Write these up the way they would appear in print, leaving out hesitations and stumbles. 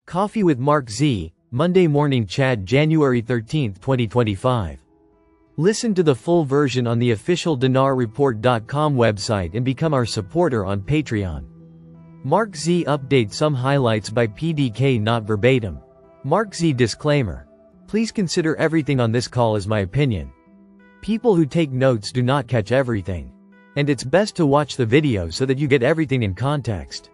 Coffee with MarkZ, Monday Morning Chat, January 13, 2025. Listen to the full version on the official dinarreport.com website and become our supporter on Patreon. MarkZ update: some highlights by PDK, not verbatim. MarkZ disclaimer. Please consider everything on this call as my opinion. People who take notes do not catch everything. And it's best to watch the video so that you get everything in context.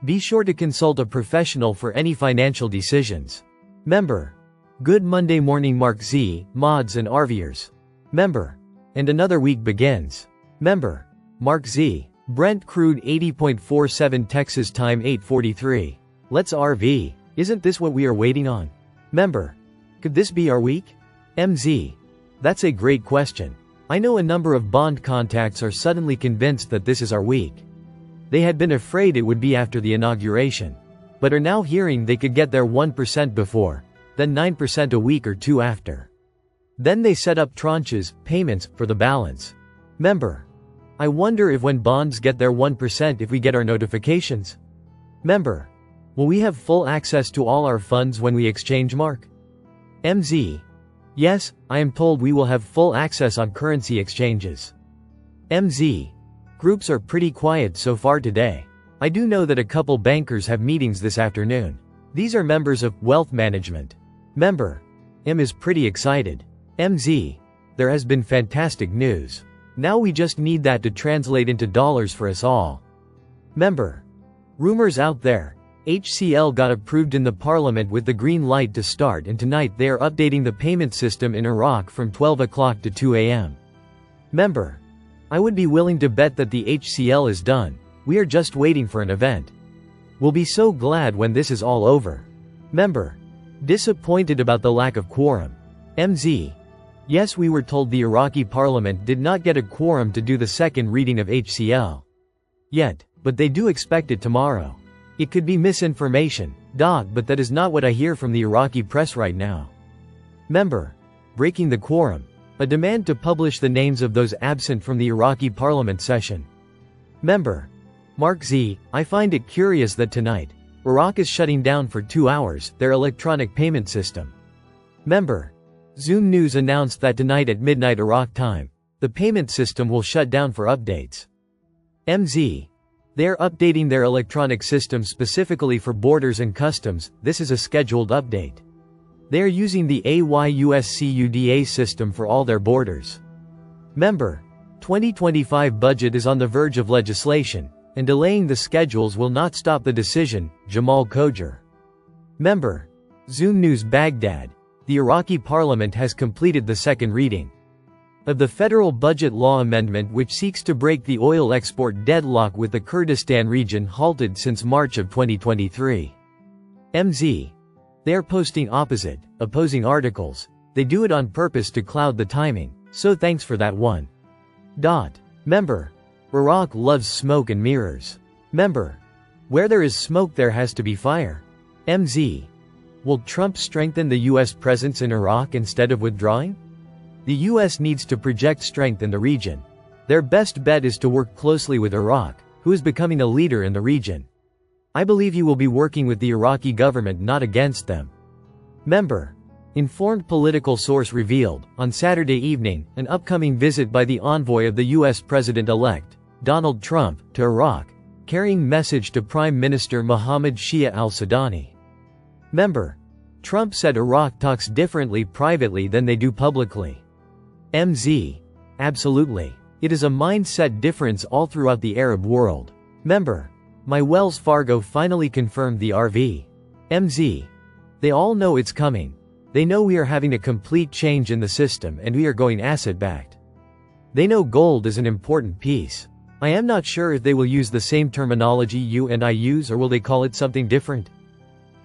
Be sure to consult a professional for any financial decisions. Member. Good Monday morning MarkZ, mods and RVers. Member. And another week begins. Member. MarkZ. Brent crude 80.47 Texas time 8:43. Let's RV. Isn't this what we are waiting on? Member. Could this be our week? MZ. That's a great question. I know a number of bond contacts are suddenly convinced that this is our week. They had been afraid it would be after the inauguration, but are now hearing they could get their 1% before, then 9% a week or two after. Then they set up tranches, payments, for the balance. Member. I wonder if when bonds get their 1% if we get our notifications. Member. Will we have full access to all our funds when we exchange Mark? MZ. Yes, I am told we will have full access on currency exchanges. MZ. Groups are pretty quiet so far today. I do know that a couple bankers have meetings this afternoon. These are members of wealth management. Member. M is pretty excited. MZ. There has been fantastic news. Now we just need that to translate into dollars for us all. Member. Rumors out there. HCL got approved in the parliament with the green light to start, and tonight they are updating the payment system in Iraq from 12 o'clock to 2 a.m. Member. I would be willing to bet that the HCL is done. We are just waiting for an event. We'll be so glad when this is all over. Member. Disappointed about the lack of quorum. MZ. Yes, we were told the Iraqi parliament did not get a quorum to do the second reading of HCL yet, but they do expect it tomorrow. It could be misinformation, but that is not what I hear from the Iraqi press right now. Member. Breaking the quorum. A demand to publish the names of those absent from the Iraqi parliament session. Member. MarkZ, I find it curious that tonight, Iraq is shutting down for 2 hours their electronic payment system. Member. Zoom News announced that tonight at midnight Iraq time, the payment system will shut down for updates. MZ. They are updating their electronic system specifically for borders and customs. This is a scheduled update. They are using the AYUSCUDA system for all their borders. Member. 2025 budget is on the verge of legislation, and delaying the schedules will not stop the decision. Jamal Khoger. Member. Zoom News Baghdad. The Iraqi parliament has completed the second reading of the federal budget law amendment which seeks to break the oil export deadlock with the Kurdistan region halted since March of 2023. MZ. They are posting opposing articles. They do it on purpose to cloud the timing, so thanks for that one. Member. Iraq loves smoke and mirrors. Member. Where there is smoke there has to be fire. MZ. Will Trump strengthen the U.S. presence in Iraq instead of withdrawing? The U.S. needs to project strength in the region. Their best bet is to work closely with Iraq, who is becoming a leader in the region. I believe you will be working with the Iraqi government, not against them. Member. Informed political source revealed, on Saturday evening, an upcoming visit by the envoy of the U.S. President-elect, Donald Trump, to Iraq, carrying message to Prime Minister Mohammed Shia al-Sudani. Member. Trump said Iraq talks differently privately than they do publicly. MZ. Absolutely. It is a mindset difference all throughout the Arab world. Member. My Wells Fargo finally confirmed the RV. MZ. They all know it's coming. They know we are having a complete change in the system and we are going asset-backed. They know gold is an important piece. I am not sure if they will use the same terminology you and I use or will they call it something different.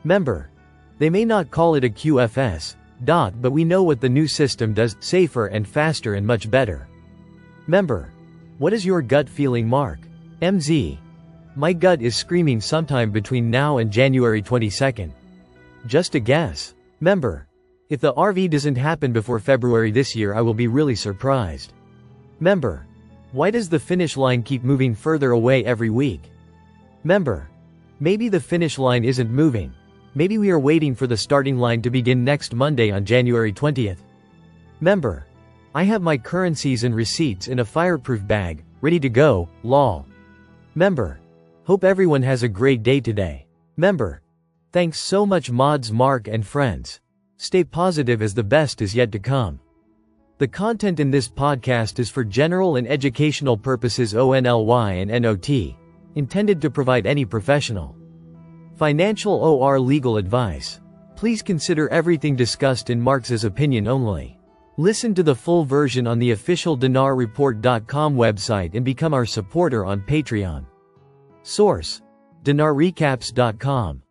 Member. They may not call it a QFS, but we know what the new system does, safer and faster and much better. Member. What is your gut feeling, Mark? MZ. My gut is screaming sometime between now and January 22nd. Just a guess. Member. If the RV doesn't happen before February this year I will be really surprised. Member. Why does the finish line keep moving further away every week? Member. Maybe the finish line isn't moving. Maybe we are waiting for the starting line to begin next Monday on January 20th. Member. I have my currencies and receipts in a fireproof bag, ready to go, lol. Member. Hope everyone has a great day today. Member. Thanks so much mods Mark and friends. Stay positive as the best is yet to come. The content in this podcast is for general and educational purposes only and not intended to provide any professional, financial or legal advice. Please consider everything discussed in MarkZ's opinion only. Listen to the full version on the official dinarreport.com website and become our supporter on Patreon. Source: dinarrecaps.com